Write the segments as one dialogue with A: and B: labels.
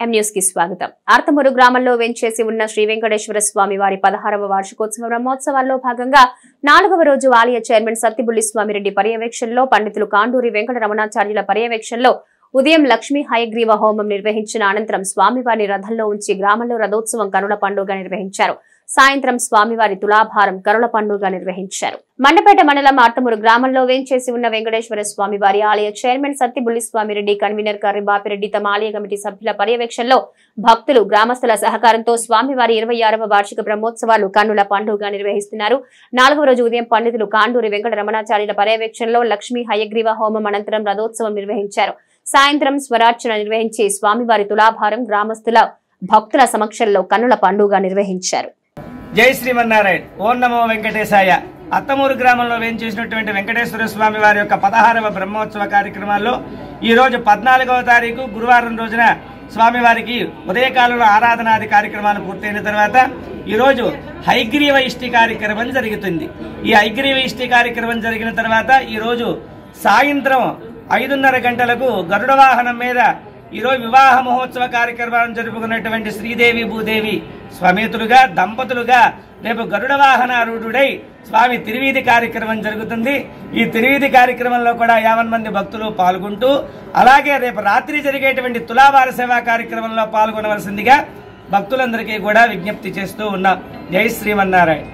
A: M news కి స్వాగతం. ఆర్తమూరు గ్రామంలో వెంచేసి ఉన్న శ్రీ వెంకటేశ్వర స్వామి వారి 16వ వార్షికోత్సవ బ్రహ్మోత్సవాల్లో భాగంగా 4వ రోజు ఆలయ చైర్మన్ సత్తిబుల్లి స్వామిరెడ్డి పర్యవేక్షణలో, పండితులు కాండూరి వెంకట రమణాచార్యుల పర్యవేక్షణలో ఉదయం లక్ష్మీ హయగ్రీవ హోమం నిర్వహించిన అనంతరం స్వామివారిని రథంలో ఉంచి గ్రామంలో రథోత్సవం కనుల పండుగ నిర్వహించారు. సాయంత్రం స్వామివారి తులాభారం కరుల పండుగ నిర్వహించారు. మండపేట మండలం ఆర్తమూరు గ్రామంలో వేంచేసి ఉన్న వెంకటేశ్వర స్వామి వారి ఆలయ చైర్మన్ సత్తిబుల్లి స్వామిరెడ్డి, కన్వీనర్ కర్రి బాపిరెడ్డి తమ ఆలయ కమిటీ సభ్యుల పర్యవేక్షణలో భక్తులు, గ్రామస్తుల సహకారంతో స్వామివారి 26వ వార్షిక బ్రహ్మోత్సవాలు కన్నుల పండుగ నిర్వహిస్తున్నారు. 4వ రోజు ఉదయం పండితులు కాండూరి వెంకట రమణాచార్యుల పర్యవేక్షణలో లక్ష్మీ హయగ్రీవ హోమం అనంతరం రథోత్సవం నిర్వహించారు. సాయంత్రం స్వరార్చన నిర్వహించి స్వామివారి తులాభారం గ్రామస్తుల భక్తుల సమక్షంలో కన్నుల పండుగ నిర్వహించారు.
B: జై శ్రీమన్నారాయణ. ఓం నమో వెంకటేశాయ. అత్తమూరు గ్రామంలో వేంచేసినటువంటి వెంకటేశ్వర స్వామి వారి యొక్క 16వ బ్రహ్మోత్సవ కార్యక్రమాల్లో ఈ రోజు 14వ తారీఖు గురువారం రోజున స్వామివారికి ఉదయకాలంలో ఆరాధనాది కార్యక్రమాలు పూర్తయిన తర్వాత ఈ రోజు హయగ్రీవ ఇష్టి కార్యక్రమం జరుగుతుంది. ఈ హయగ్రీవ ఇష్టి కార్యక్రమం జరిగిన తర్వాత ఈ రోజు సాయంత్రం 5:30 గంటలకు గరుడ వాహనం మీద ఈరోజు వివాహ మహోత్సవ కార్యక్రమాలను జరుపుకున్నటువంటి శ్రీదేవి భూదేవి స్వమేతులుగా దంపతులుగా రేపు గరుడ వాహనారూఢుడై స్వామి తిరువీధి కార్యక్రమం జరుగుతుంది. ఈ తిరువీధి కార్యక్రమంలో కూడా 50 మంది భక్తులు పాల్గొంటూ, అలాగే రేపు రాత్రి జరిగేటువంటి తులాభార సేవా కార్యక్రమంలో పాల్గొనవలసిందిగా భక్తులందరికీ కూడా విజ్ఞప్తి చేస్తూ ఉన్నాం. జై శ్రీమన్నారాయణ.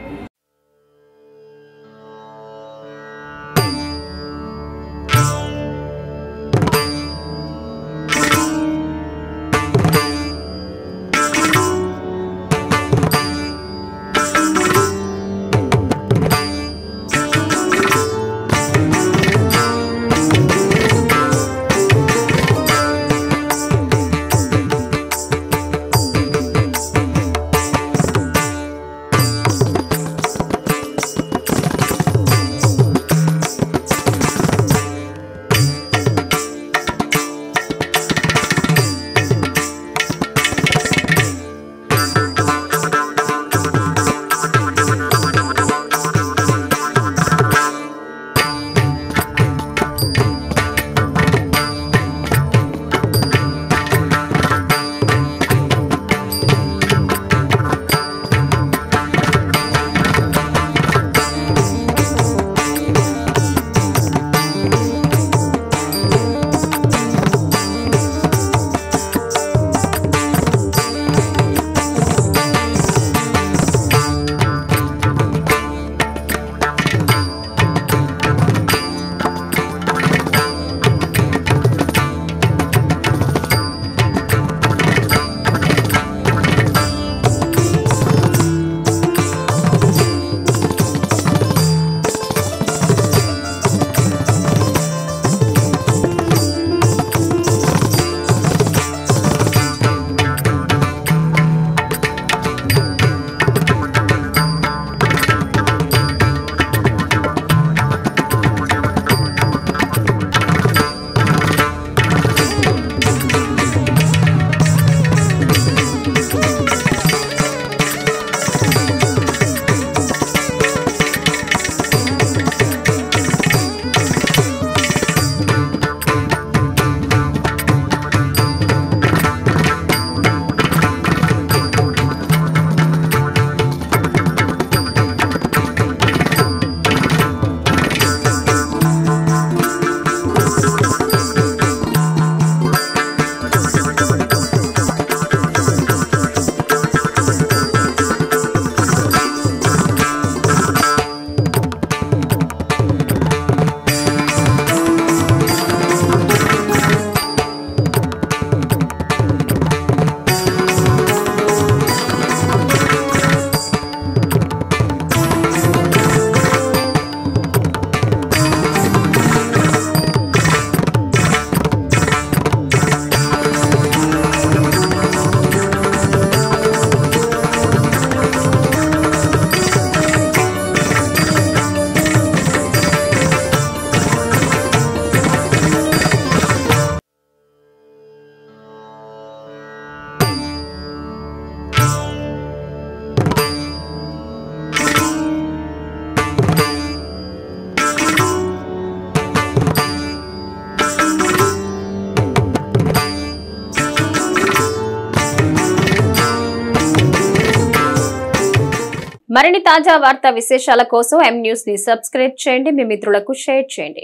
A: మరిన్ని తాజా వార్తా విశేషాల కోసం ఎం న్యూస్ ని సబ్స్క్రైబ్ చేయండి, మీ మిత్రులకు షేర్ చేయండి.